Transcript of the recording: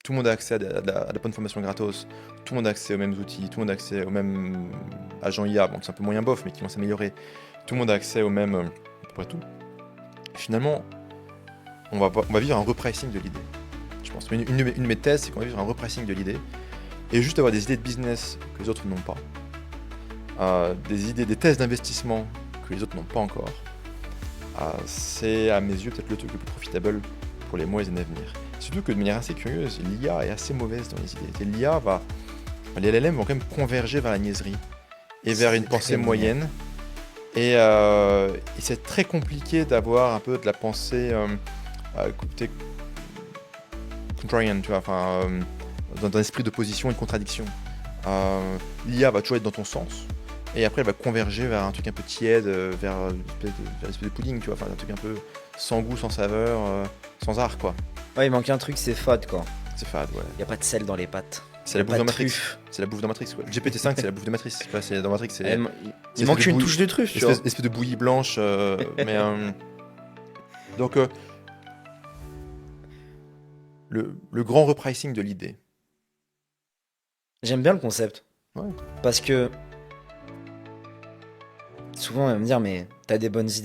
tout le monde a accès à la bonne formation gratos, tout le monde a accès aux mêmes outils, tout le monde a accès aux mêmes agents IA, bon, c'est un peu moyen bof, mais qui vont s'améliorer. Tout le monde a accès aux mêmes, à peu près tout. Et finalement, on va vivre un repricing de l'idée, je pense. Une de mes thèses, c'est qu'on va vivre un repricing de l'idée, et juste avoir des idées de business que les autres n'ont pas, des thèses d'investissement que les autres n'ont pas encore, c'est à mes yeux peut-être le truc le plus profitable pour les mois et les années à venir. Surtout que de manière assez curieuse, l'IA est assez mauvaise dans les idées. Les LLM vont quand même converger vers la niaiserie et vers une pensée moyenne. Et c'est très compliqué d'avoir un peu de la pensée contrarian, tu vois, dans un esprit d'opposition et de contradiction. L'IA va toujours être dans ton sens, et après elle va converger vers un truc un peu tiède, vers une espèce de pudding, tu vois, un truc un peu sans goût, sans saveur, sans art, quoi. Ouais, il manque un truc, c'est fade quoi. C'est fade, ouais. Y a pas de sel dans les pâtes. C'est la bouffe de Matrix. C'est la bouffe de Matrix, ouais. GPT-5, c'est la bouffe de Matrix. C'est dans Matrix, c'est. Il manque une touche de truffe, tu vois. Espèce de bouillie blanche, mais. Donc, le grand repricing de l'idée. J'aime bien le concept. Ouais. Parce que souvent, on va me dire, mais t'as des bonnes idées.